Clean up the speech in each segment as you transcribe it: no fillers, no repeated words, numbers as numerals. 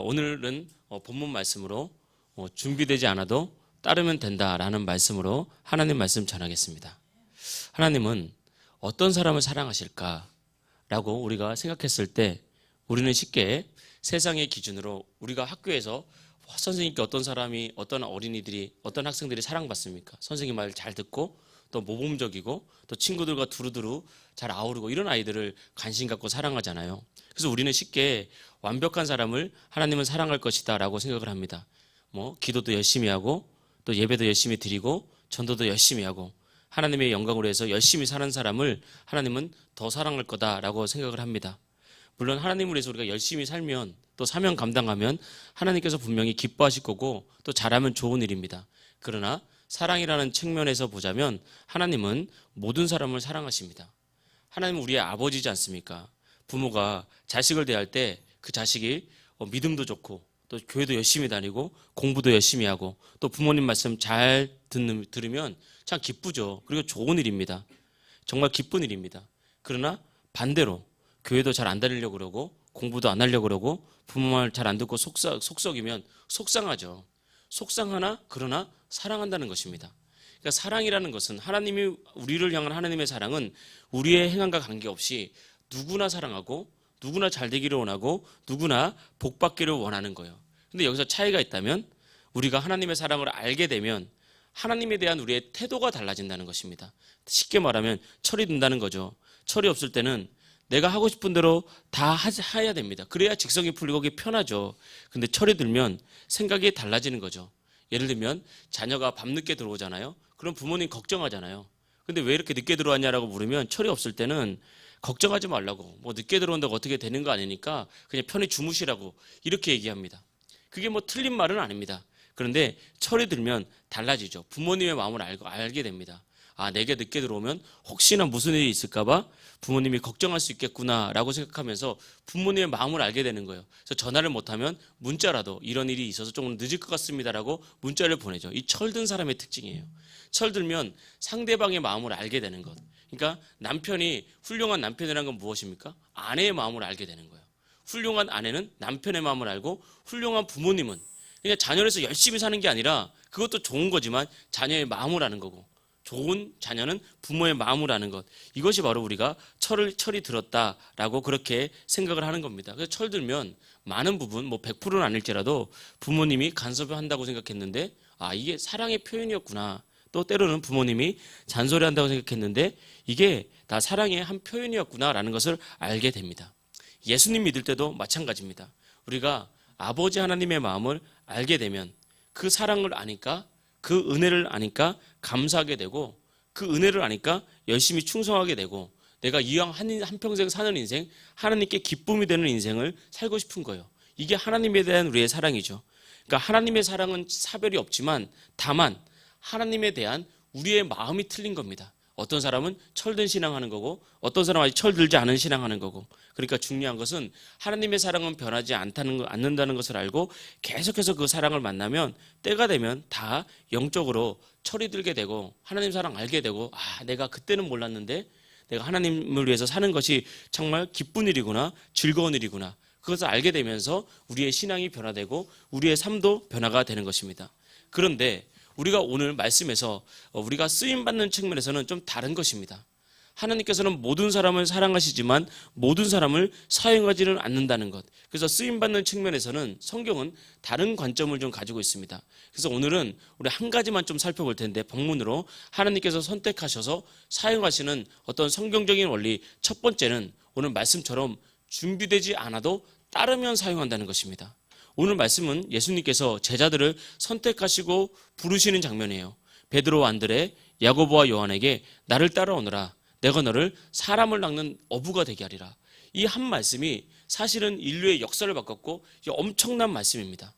오늘은 본문 말씀으로 준비되지 않아도 따르면 된다라는 말씀으로 하나님 말씀 전하겠습니다. 하나님은 어떤 사람을 사랑하실까라고 우리가 생각했을 때 우리는 쉽게 세상의 기준으로 우리가 학교에서 선생님께 어떤 사람이, 어떤 어린이들이, 어떤 학생들이 사랑받습니까? 선생님 말 잘 듣고 또 모범적이고 또 친구들과 두루두루 잘 아우르고 이런 아이들을 관심 갖고 사랑하잖아요. 그래서 우리는 쉽게 완벽한 사람을 하나님은 사랑할 것이다 라고 생각을 합니다. 기도도 열심히 하고 또 예배도 열심히 드리고 전도도 열심히 하고 하나님의 영광으로 해서 열심히 사는 사람을 하나님은 더 사랑할 거다라고 생각을 합니다. 물론 하나님을 위해서 우리가 열심히 살면 또 사명 감당하면 하나님께서 분명히 기뻐하실 거고 또 잘하면 좋은 일입니다. 그러나 사랑이라는 측면에서 보자면 하나님은 모든 사람을 사랑하십니다. 하나님은 우리의 아버지지 않습니까? 부모가 자식을 대할 때 그 자식이 믿음도 좋고 또 교회도 열심히 다니고 공부도 열심히 하고 또 부모님 말씀 잘 들으면 참 기쁘죠. 그리고 좋은 일입니다. 정말 기쁜 일입니다. 그러나 반대로 교회도 잘 안 다니려고 그러고 공부도 안 하려고 그러고 부모 말 잘 안 듣고 속썩이면 속상하죠. 속상하나 그러나 사랑한다는 것입니다. 그러니까 사랑이라는 것은 하나님이 우리를 향한 하나님의 사랑은 우리의 행함과 관계없이 누구나 사랑하고 누구나 잘 되기를 원하고 누구나 복 받기를 원하는 거예요. 근데 여기서 차이가 있다면 우리가 하나님의 사랑을 알게 되면 하나님에 대한 우리의 태도가 달라진다는 것입니다. 쉽게 말하면 철이 든다는 거죠. 철이 없을 때는 내가 하고 싶은 대로 다 해야 됩니다. 그래야 직성이 풀리고 그게 편하죠. 근데 철이 들면 생각이 달라지는 거죠. 예를 들면 자녀가 밤늦게 들어오잖아요. 그럼 부모님 걱정하잖아요. 근데 왜 이렇게 늦게 들어왔냐라고 물으면 철이 없을 때는 걱정하지 말라고, 늦게 들어온다고 어떻게 되는 거 아니니까 그냥 편히 주무시라고 이렇게 얘기합니다. 그게 틀린 말은 아닙니다. 그런데 철이 들면 달라지죠. 부모님의 마음을 알게 됩니다. 내게 늦게 들어오면 혹시나 무슨 일이 있을까봐 부모님이 걱정할 수 있겠구나라고 생각하면서 부모님의 마음을 알게 되는 거예요. 그래서 전화를 못하면 문자라도 이런 일이 있어서 조금 늦을 것 같습니다라고 문자를 보내죠. 이 철든 사람의 특징이에요. 철들면 상대방의 마음을 알게 되는 것. 그러니까 남편이 훌륭한 남편이라는 건 무엇입니까? 아내의 마음을 알게 되는 거예요. 훌륭한 아내는 남편의 마음을 알고 훌륭한 부모님은 그냥 자녀로서 열심히 사는 게 아니라 그것도 좋은 거지만 자녀의 마음을 아는 거고 좋은 자녀는 부모의 마음을 아는 것. 이것이 바로 우리가 철이 들었다라고 그렇게 생각을 하는 겁니다. 그래서 철들면 많은 부분 100%는 아닐지라도 부모님이 간섭한다고 생각했는데 이게 사랑의 표현이었구나. 또 때로는 부모님이 잔소리한다고 생각했는데 이게 다 사랑의 한 표현이었구나라는 것을 알게 됩니다. 예수님 믿을 때도 마찬가지입니다. 우리가 아버지 하나님의 마음을 알게 되면 그 사랑을 아니까 그 은혜를 아니까 감사하게 되고 그 은혜를 아니까 열심히 충성하게 되고 내가 이왕 한평생 사는 인생 하나님께 기쁨이 되는 인생을 살고 싶은 거예요. 이게 하나님에 대한 우리의 사랑이죠. 그러니까 하나님의 사랑은 사별이 없지만 다만 하나님에 대한 우리의 마음이 틀린 겁니다. 어떤 사람은 철든 신앙하는 거고 어떤 사람은 아직 철들지 않은 신앙하는 거고 그러니까 중요한 것은 하나님의 사랑은 변하지 않는다는 것을 알고 계속해서 그 사랑을 만나면 때가 되면 다 영적으로 철이 들게 되고 하나님 사랑 알게 되고 내가 그때는 몰랐는데 내가 하나님을 위해서 사는 것이 정말 기쁜 일이구나 즐거운 일이구나 그것을 알게 되면서 우리의 신앙이 변화되고 우리의 삶도 변화가 되는 것입니다. 그런데 우리가 오늘 말씀에서 우리가 쓰임받는 측면에서는 좀 다른 것입니다. 하나님께서는 모든 사람을 사랑하시지만 모든 사람을 사용하지는 않는다는 것. 그래서 쓰임받는 측면에서는 성경은 다른 관점을 좀 가지고 있습니다. 그래서 오늘은 우리 한 가지만 좀 살펴볼 텐데 본문으로 하나님께서 선택하셔서 사용하시는 어떤 성경적인 원리 첫 번째는 오늘 말씀처럼 준비되지 않아도 따르면 사용한다는 것입니다. 오늘 말씀은 예수님께서 제자들을 선택하시고 부르시는 장면이에요. 베드로와 안드레, 야고보와 요한에게 나를 따라오너라. 내가 너를 사람을 낚는 어부가 되게 하리라. 이 한 말씀이 사실은 인류의 역사를 바꿨고 엄청난 말씀입니다.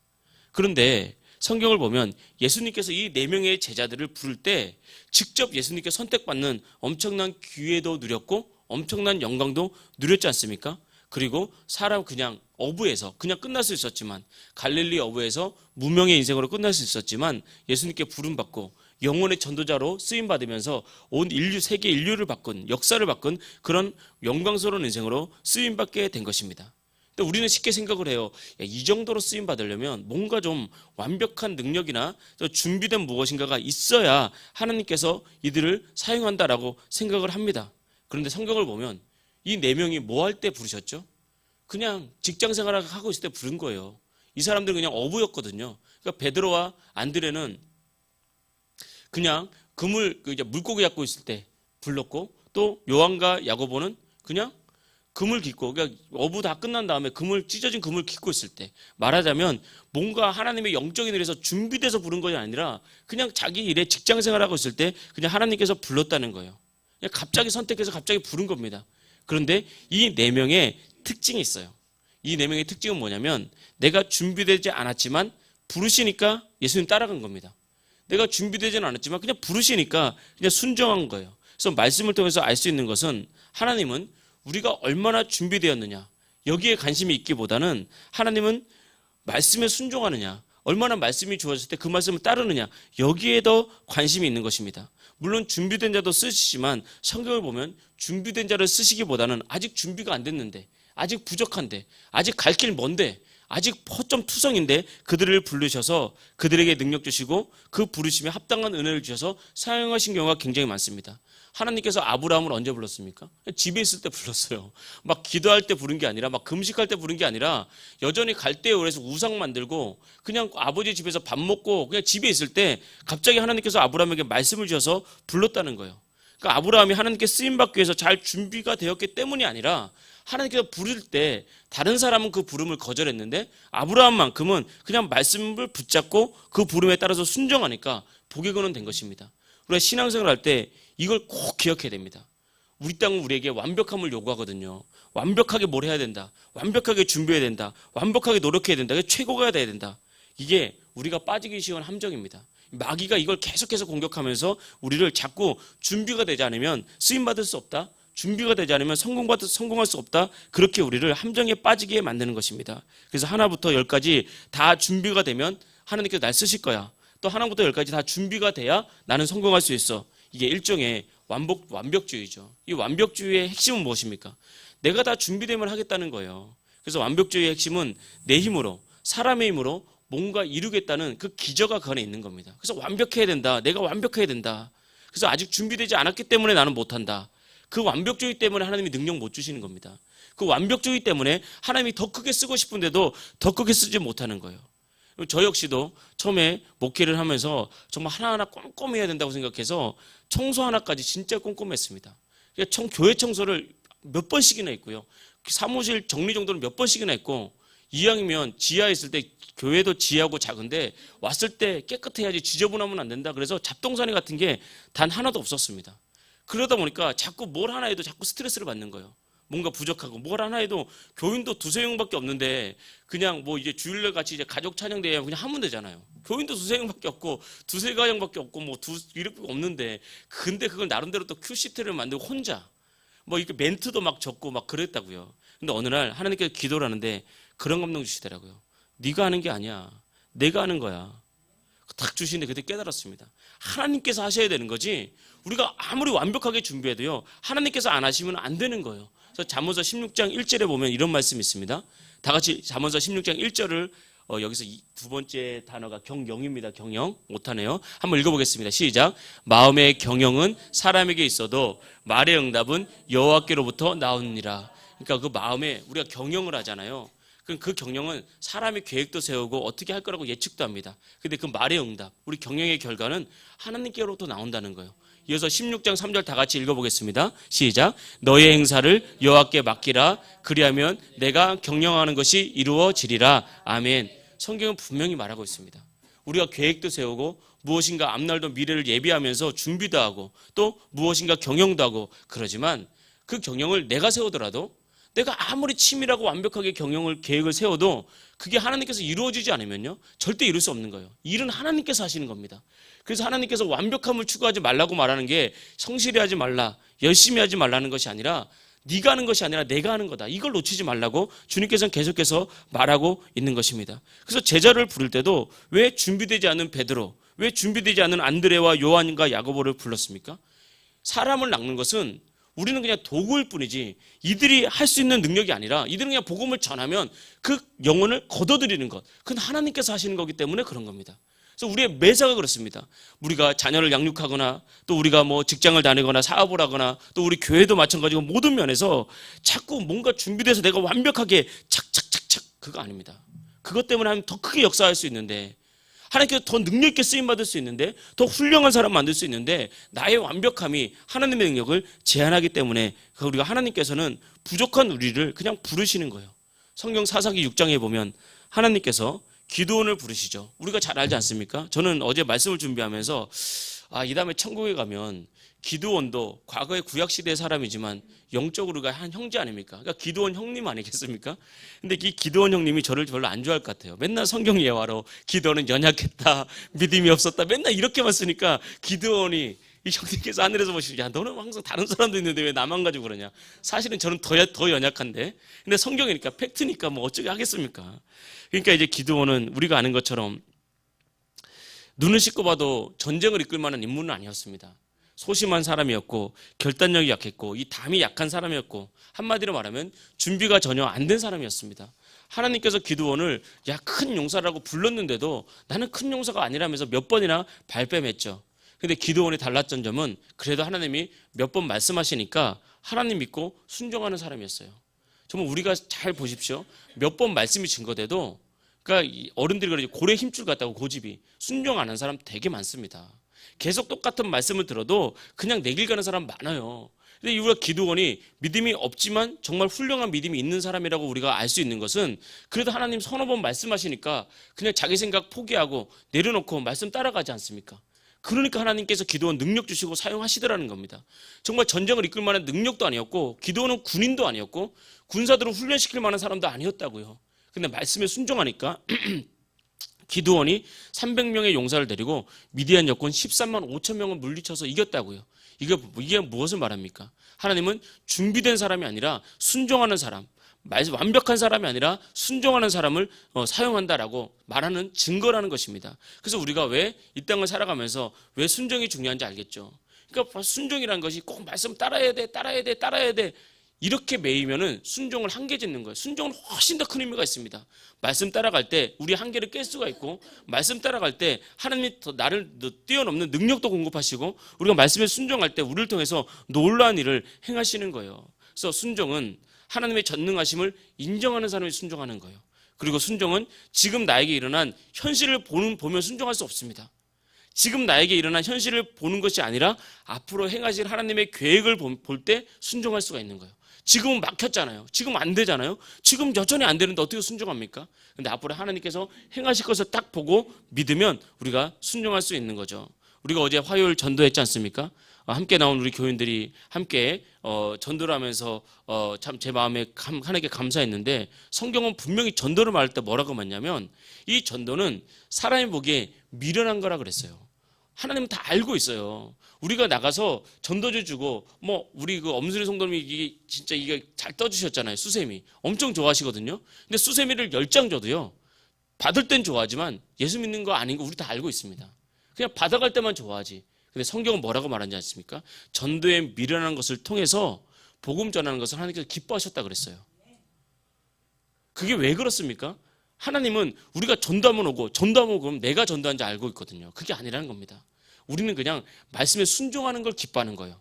그런데 성경을 보면 예수님께서 이 4명의 제자들을 부를 때 직접 예수님께 선택받는 엄청난 기회도 누렸고 엄청난 영광도 누렸지 않습니까? 그리고 사람 그냥 어부에서 그냥 끝날 수 있었지만 갈릴리 어부에서 무명의 인생으로 끝날 수 있었지만 예수님께 부름받고 영혼의 전도자로 쓰임받으면서 온 인류 세계 인류를 바꾼 역사를 바꾼 그런 영광스러운 인생으로 쓰임받게 된 것입니다. 근데 우리는 쉽게 생각을 해요. 야, 이 정도로 쓰임 받으려면 뭔가 좀 완벽한 능력이나 준비된 무엇인가가 있어야 하나님께서 이들을 사용한다라고 생각을 합니다. 그런데 성경을 보면 이 네 명이 뭐 할 때 부르셨죠? 그냥 직장 생활을 하고 있을 때 부른 거예요. 이 사람들은 그냥 어부였거든요. 그러니까 베드로와 안드레는 그냥 물고기 잡고 있을 때 불렀고, 또 요한과 야고보는 그냥 금을 깃고, 그러니까 어부 다 끝난 다음에 찢어진 금을 깃고 있을 때, 말하자면 뭔가 하나님의 영적인 일에서 준비돼서 부른 것이 아니라 그냥 자기 일에 직장 생활하고 있을 때 그냥 하나님께서 불렀다는 거예요. 그냥 갑자기 선택해서 갑자기 부른 겁니다. 그런데 이 네 명의 특징이 있어요. 이 네 명의 특징은 뭐냐면, 내가 준비되지 않았지만 부르시니까 예수님 따라간 겁니다. 내가 준비되지는 않았지만 그냥 부르시니까 그냥 순종한 거예요. 그래서 말씀을 통해서 알 수 있는 것은, 하나님은 우리가 얼마나 준비되었느냐, 여기에 관심이 있기보다는 하나님은 말씀에 순종하느냐, 얼마나 말씀이 주어졌을 때 그 말씀을 따르느냐, 여기에 더 관심이 있는 것입니다. 물론 준비된 자도 쓰시지만 성경을 보면 준비된 자를 쓰시기보다는 아직 준비가 안 됐는데, 아직 부족한데, 아직 갈 길 먼데, 아직 허점 투성인데 그들을 부르셔서 그들에게 능력 주시고 그 부르심에 합당한 은혜를 주셔서 사용하신 경우가 굉장히 많습니다. 하나님께서 아브라함을 언제 불렀습니까? 집에 있을 때 불렀어요. 막 기도할 때 부른 게 아니라, 막 금식할 때 부른 게 아니라, 여전히 갈대우에서 우상 만들고 그냥 아버지 집에서 밥 먹고 그냥 집에 있을 때 갑자기 하나님께서 아브라함에게 말씀을 주셔서 불렀다는 거예요. 그러니까 아브라함이 하나님께 쓰임받기 위해서 잘 준비가 되었기 때문이 아니라, 하나님께서 부를 때 다른 사람은 그 부름을 거절했는데 아브라함만큼은 그냥 말씀을 붙잡고 그 부름에 따라서 순종하니까 복의 근원 된 것입니다. 우리가 신앙생활 할 때 이걸 꼭 기억해야 됩니다. 우리 땅은 우리에게 완벽함을 요구하거든요. 완벽하게 뭘 해야 된다, 완벽하게 준비해야 된다, 완벽하게 노력해야 된다, 최고가 돼야 된다. 이게 우리가 빠지기 쉬운 함정입니다. 마귀가 이걸 계속해서 공격하면서 우리를 자꾸 준비가 되지 않으면 쓰임받을 수 없다, 준비가 되지 않으면 성공할 수 없다, 그렇게 우리를 함정에 빠지게 만드는 것입니다. 그래서 하나부터 열까지 다 준비가 되면 하나님께서 날 쓰실 거야. 또 하나부터 열까지 다 준비가 돼야 나는 성공할 수 있어. 이게 일종의 완벽주의죠. 이 완벽주의의 핵심은 무엇입니까? 내가 다 준비되면 하겠다는 거예요. 그래서 완벽주의의 핵심은 내 힘으로, 사람의 힘으로 뭔가 이루겠다는 그 기저가 그 안에 있는 겁니다. 그래서 완벽해야 된다, 내가 완벽해야 된다. 그래서 아직 준비되지 않았기 때문에 나는 못한다. 그 완벽주의 때문에 하나님이 능력 못 주시는 겁니다. 그 완벽주의 때문에 하나님이 더 크게 쓰고 싶은데도 더 크게 쓰지 못하는 거예요. 저 역시도 처음에 목회를 하면서 정말 하나하나 꼼꼼히 해야 된다고 생각해서 청소 하나까지 진짜 꼼꼼했습니다. 교회 청소를 몇 번씩이나 했고요. 사무실 정리 정도는 몇 번씩이나 했고, 이왕이면 지하에 있을 때, 교회도 지하고 작은데 왔을 때 깨끗해야지 지저분하면 안 된다. 그래서 잡동사니 같은 게 단 하나도 없었습니다. 그러다 보니까 자꾸 뭘 하나 해도 자꾸 스트레스를 받는 거예요. 뭔가 부족하고, 뭘 하나 해도 교인도 두세 명밖에 없는데 그냥 뭐 이제 주일날 같이 이제 가족 찬양대회 그냥 하면 되잖아요. 교인도 두세 명밖에 없고 두세 가정밖에 없고 뭐 이렇게 없는데, 근데 그걸 나름대로 또 큐시트를 만들고 혼자 뭐 이렇게 멘트도 막 적고 막 그랬다고요. 근데 어느 날 하나님께서 기도를 하는데 그런 감동 주시더라고요. 네가 하는 게 아니야, 내가 하는 거야. 딱 주시는데 그때 깨달았습니다. 하나님께서 하셔야 되는 거지, 우리가 아무리 완벽하게 준비해도요, 하나님께서 안 하시면 안 되는 거예요. 그래서 잠언서 16장 1절에 보면 이런 말씀이 있습니다. 다 같이 잠언서 16장 1절을 여기서 두 번째 단어가 경영입니다. 경영. 못하네요. 한번 읽어보겠습니다. 시작. 마음의 경영은 사람에게 있어도 말의 응답은 여호와께로부터 나오느니라. 그러니까 그 마음에 우리가 경영을 하잖아요. 그 경영은 사람이 계획도 세우고 어떻게 할 거라고 예측도 합니다. 근데 그 말의 응답, 우리 경영의 결과는 하나님께로부터 나온다는 거예요. 이어서 16장 3절 다 같이 읽어보겠습니다. 시작. 너의 행사를 여호와께 맡기라. 그리하면 내가 경영하는 것이 이루어지리라. 아멘. 성경은 분명히 말하고 있습니다. 우리가 계획도 세우고 무엇인가 앞날도 미래를 예비하면서 준비도 하고 또 무엇인가 경영도 하고 그러지만, 그 경영을 내가 세우더라도, 내가 아무리 치밀하고 완벽하게 계획을 세워도 그게 하나님께서 이루어지지 않으면요, 절대 이룰 수 없는 거예요. 일은 하나님께서 하시는 겁니다. 그래서 하나님께서 완벽함을 추구하지 말라고 말하는 게 성실히 하지 말라, 열심히 하지 말라는 것이 아니라, 네가 하는 것이 아니라 내가 하는 거다, 이걸 놓치지 말라고 주님께서는 계속해서 말하고 있는 것입니다. 그래서 제자를 부를 때도 왜 준비되지 않은 베드로, 왜 준비되지 않은 안드레와 요한과 야고보를 불렀습니까? 사람을 낚는 것은 우리는 그냥 도구일 뿐이지 이들이 할 수 있는 능력이 아니라 이들은 그냥 복음을 전하면 그 영혼을 거둬들이는 것, 그건 하나님께서 하시는 거기 때문에 그런 겁니다. 그래서 우리의 매사가 그렇습니다. 우리가 자녀를 양육하거나 또 우리가 뭐 직장을 다니거나 사업을 하거나 또 우리 교회도 마찬가지고 모든 면에서 자꾸 뭔가 준비돼서 내가 완벽하게 착착착착, 그거 아닙니다. 그것 때문에 하면 더 크게 역사할 수 있는데, 하나님께서 더 능력 있게 쓰임 받을 수 있는데, 더 훌륭한 사람 만들 수 있는데, 나의 완벽함이 하나님의 능력을 제한하기 때문에 우리가 하나님께서는 부족한 우리를 그냥 부르시는 거예요. 성경 사사기 6장에 보면 하나님께서 기드온을 부르시죠. 우리가 잘 알지 않습니까? 저는 어제 말씀을 준비하면서 이 다음에 천국에 가면 기드온도 과거의 구약시대의 사람이지만 영적으로가 한 형제 아닙니까? 그러니까 기드온 형님 아니겠습니까? 근데 이 기드온 형님이 저를 별로 안 좋아할 것 같아요. 맨날 성경 예화로 기드온은 연약했다, 믿음이 없었다, 맨날 이렇게만 쓰니까 기드온이 이 형님께서 하늘에서 보시고, 야, 너는 항상 다른 사람도 있는데 왜 나만 가지고 그러냐. 사실은 저는 더 연약한데, 근데 성경이니까 팩트니까 뭐 어쩌게 하겠습니까? 그러니까 이제 기드온은 우리가 아는 것처럼 눈을 씻고 봐도 전쟁을 이끌 만한 인물은 아니었습니다. 소심한 사람이었고 결단력이 약했고 이 담이 약한 사람이었고, 한마디로 말하면 준비가 전혀 안 된 사람이었습니다. 하나님께서 기드온을 큰 용사라고 불렀는데도 나는 큰 용사가 아니라면서 몇 번이나 발뺌했죠. 근데 기드온이 달랐던 점은 그래도 하나님이 몇 번 말씀하시니까 하나님 믿고 순종하는 사람이었어요. 정말 우리가 잘 보십시오. 몇 번 말씀이 증거돼도, 그러니까 어른들이 그러죠. 고래 힘줄 같다고, 고집이. 순종 안 하는 사람 되게 많습니다. 계속 똑같은 말씀을 들어도 그냥 내 길 가는 사람 많아요. 근데 우리가 기드온이 믿음이 없지만 정말 훌륭한 믿음이 있는 사람이라고 우리가 알 수 있는 것은, 그래도 하나님 서너 번 말씀하시니까 그냥 자기 생각 포기하고 내려놓고 말씀 따라가지 않습니까? 그러니까 하나님께서 기드온 능력 주시고 사용하시더라는 겁니다. 정말 전쟁을 이끌 만한 능력도 아니었고, 기드온은 군인도 아니었고, 군사들을 훈련시킬 만한 사람도 아니었다고요. 근데 말씀에 순종하니까 기드온이 300명의 용사를 데리고 미디안 역군 13만 5천 명을 물리쳐서 이겼다고요. 이게 무엇을 말합니까? 하나님은 준비된 사람이 아니라 순종하는 사람, 완벽한 사람이 아니라 순종하는 사람을 사용한다라고 말하는 증거라는 것입니다. 그래서 우리가 왜 이 땅을 살아가면서 왜 순종이 중요한지 알겠죠. 그러니까 순종이라는 것이 꼭 말씀 따라야 돼 이렇게 매이면은 순종을 한계 짓는 거예요. 순종은 훨씬 더 큰 의미가 있습니다. 말씀 따라갈 때 우리 한계를 깰 수가 있고, 말씀 따라갈 때 하나님이 더 나를 뛰어넘는 능력도 공급하시고, 우리가 말씀에 순종할 때 우리를 통해서 놀라운 일을 행하시는 거예요. 그래서 순종은 하나님의 전능하심을 인정하는 사람이 순종하는 거예요. 그리고 순종은 지금 나에게 일어난 현실을 보면 순종할 수 없습니다. 지금 나에게 일어난 현실을 보는 것이 아니라 앞으로 행하실 하나님의 계획을 볼 때 순종할 수가 있는 거예요. 지금은 막혔잖아요. 지금 안 되잖아요. 지금 여전히 안 되는데 어떻게 순종합니까? 근데 앞으로 하나님께서 행하실 것을 딱 보고 믿으면 우리가 순종할 수 있는 거죠. 우리가 어제 화요일 전도했지 않습니까? 함께 나온 우리 교인들이 함께 전도를 하면서 참 제 마음에 하나님께 감사했는데, 성경은 분명히 전도를 말할 때 뭐라고 말했냐면, 이 전도는 사람이 보기에 미련한 거라 그랬어요. 하나님은 다 알고 있어요. 우리가 나가서 전도주 주고, 우리 그 엄순이 성도님이 이게 잘 떠주셨잖아요. 수세미 엄청 좋아하시거든요. 근데 수세미를 10장 줘도요, 받을 땐 좋아하지만 예수 믿는 거 아닌 거 우리 다 알고 있습니다. 그냥 받아갈 때만 좋아하지. 근데 성경은 뭐라고 말하지 않습니까? 전도에 미련한 것을 통해서 복음 전하는 것을 하나님께서 기뻐하셨다 그랬어요. 그게 왜 그렇습니까? 하나님은 우리가 전도하면 오고 그럼 내가 전도한 줄 알고 있거든요. 그게 아니라는 겁니다. 우리는 그냥 말씀에 순종하는 걸 기뻐하는 거예요.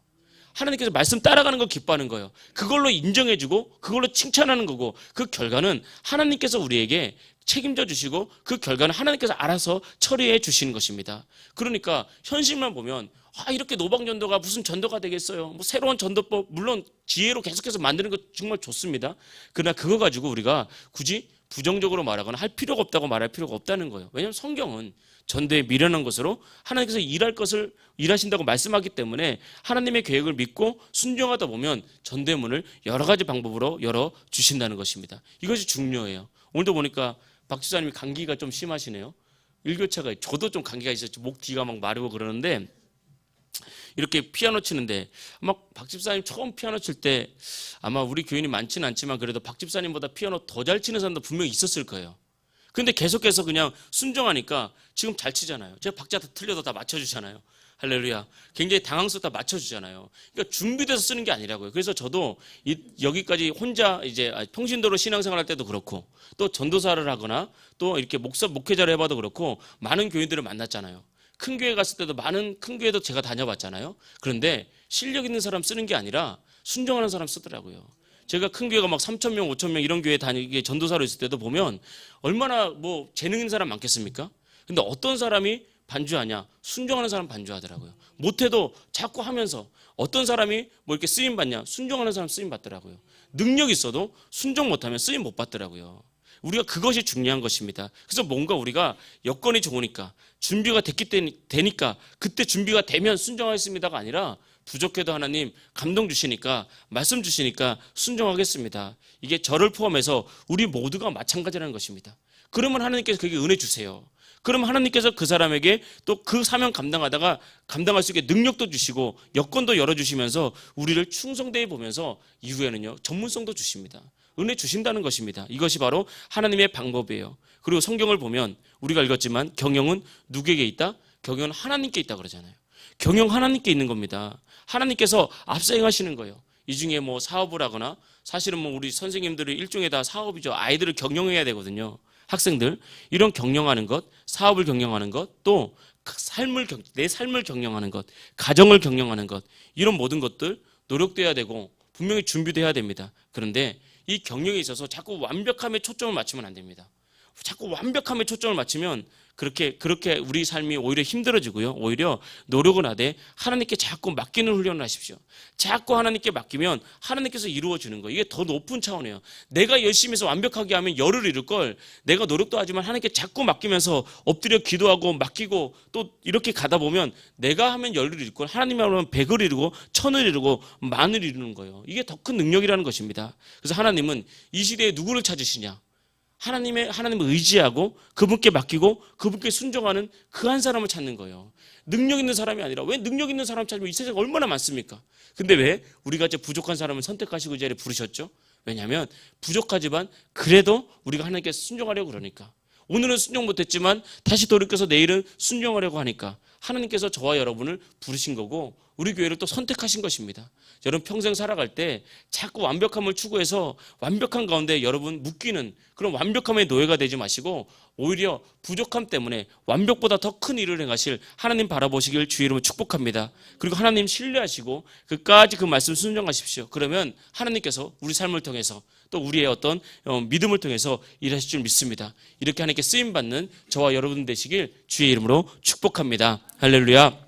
하나님께서 말씀 따라가는 걸 기뻐하는 거예요. 그걸로 인정해주고 그걸로 칭찬하는 거고, 그 결과는 하나님께서 우리에게 책임져 주시고 그 결과는 하나님께서 알아서 처리해 주시는 것입니다. 그러니까 현실만 보면 이렇게 노방전도가 무슨 전도가 되겠어요. 새로운 전도법, 물론 지혜로 계속해서 만드는 것 정말 좋습니다. 그러나 그거 가지고 우리가 굳이 부정적으로 말하거나 할 필요가 없다고 말할 필요가 없다는 거예요. 왜냐하면 성경은 전도에 미련한 것으로 하나님께서 일할 것을 일하신다고 말씀하기 때문에 하나님의 계획을 믿고 순종하다 보면 전도의 문을 여러 가지 방법으로 열어 주신다는 것입니다. 이것이 중요해요. 오늘도 보니까 박 집사님이 감기가 좀 심하시네요. 일교차가, 저도 좀 감기가 있었죠. 목 뒤가 막 마르고 그러는데, 이렇게 피아노 치는데 아마 박 집사님 처음 피아노 칠 때 아마 우리 교인이 많지는 않지만 그래도 박 집사님보다 피아노 더 잘 치는 사람도 분명히 있었을 거예요. 근데 계속해서 그냥 순종하니까 지금 잘 치잖아요. 제가 박자 다 틀려도 다 맞춰주잖아요. 할렐루야. 굉장히 당황스럽다 맞춰주잖아요. 그러니까 준비돼서 쓰는 게 아니라고요. 그래서 저도 여기까지 혼자 이제 평신도로 신앙생활 할 때도 그렇고 또 전도사를 하거나 또 이렇게 목회자를 해봐도 그렇고 많은 교인들을 만났잖아요. 큰 교회 갔을 때도 큰 교회도 제가 다녀봤잖아요. 그런데 실력 있는 사람 쓰는 게 아니라 순종하는 사람 쓰더라고요. 제가 큰 교회가 막 3,000명, 5,000명 이런 교회 다니게 전도사로 있을 때도 보면 얼마나 뭐 재능 있는 사람 많겠습니까? 근데 어떤 사람이 반주하냐? 순종하는 사람 반주하더라고요. 못해도 자꾸 하면서 어떤 사람이 뭐 이렇게 쓰임 받냐? 순종하는 사람 쓰임 받더라고요. 능력 있어도 순종 못하면 쓰임 못 받더라고요. 우리가 그것이 중요한 것입니다. 그래서 뭔가 우리가 여건이 좋으니까 준비가 되니까 그때 준비가 되면 순종하겠습니다가 아니라 부족해도 하나님 감동 주시니까 말씀 주시니까 순종하겠습니다. 이게 저를 포함해서 우리 모두가 마찬가지라는 것입니다. 그러면 하나님께서 그게 은혜 주세요. 그러면 하나님께서 그 사람에게 또 그 사명 감당하다가 감당할 수 있게 능력도 주시고 여건도 열어주시면서 우리를 충성되게 보면서 이후에는요 전문성도 주십니다. 은혜 주신다는 것입니다. 이것이 바로 하나님의 방법이에요. 그리고 성경을 보면 우리가 읽었지만 경영은 누구에게 있다? 경영은 하나님께 있다 그러잖아요. 경영 하나님께 있는 겁니다. 하나님께서 앞서 행하시는 거예요. 이 중에 뭐 사업을 하거나 사실은 뭐 우리 선생님들이 일종의 다 사업이죠. 아이들을 경영해야 되거든요. 학생들 이런 경영하는 것, 사업을 경영하는 것, 또 내 삶을 경영하는 것, 가정을 경영하는 것 이런 모든 것들 노력돼야 되고 분명히 준비돼야 됩니다. 그런데 이 경영에 있어서 자꾸 완벽함에 초점을 맞추면 안 됩니다. 자꾸 완벽함에 초점을 맞추면 그렇게 우리 삶이 오히려 힘들어지고요. 오히려 노력을 하되 하나님께 자꾸 맡기는 훈련을 하십시오. 자꾸 하나님께 맡기면 하나님께서 이루어주는 거예요. 이게 더 높은 차원이에요. 내가 열심히 해서 완벽하게 하면 열을 이룰 걸 내가 노력도 하지만 하나님께 자꾸 맡기면서 엎드려 기도하고 맡기고 또 이렇게 가다 보면 내가 하면 열을 이룰 걸 하나님이 하면 100을 이루고 1000을 이루고 10,000을 이루는 거예요. 이게 더 큰 능력이라는 것입니다. 그래서 하나님은 이 시대에 누구를 찾으시냐? 하나님을 의지하고 그분께 맡기고 그분께 순종하는 그 한 사람을 찾는 거예요. 능력 있는 사람이 아니라 왜 능력 있는 사람 찾으면 이 세상에 얼마나 많습니까? 근데 왜 우리가 이제 부족한 사람을 선택하시고 이 자리에 부르셨죠? 왜냐하면 부족하지만 그래도 우리가 하나님께 순종하려고 그러니까. 오늘은 순종 못했지만 다시 돌이켜서 내일은 순종하려고 하니까 하나님께서 저와 여러분을 부르신 거고 우리 교회를 또 선택하신 것입니다. 여러분 평생 살아갈 때 자꾸 완벽함을 추구해서 완벽한 가운데 여러분 묶이는 그런 완벽함의 노예가 되지 마시고 오히려 부족함 때문에 완벽보다 더 큰 일을 행하실 하나님 바라보시길 주의 이름으로 축복합니다. 그리고 하나님 신뢰하시고 끝까지 그 말씀 순종하십시오. 그러면 하나님께서 우리 삶을 통해서 또 우리의 어떤 믿음을 통해서 일하실 줄 믿습니다. 이렇게 하나님께 쓰임받는 저와 여러분 되시길 주의 이름으로 축복합니다. 할렐루야.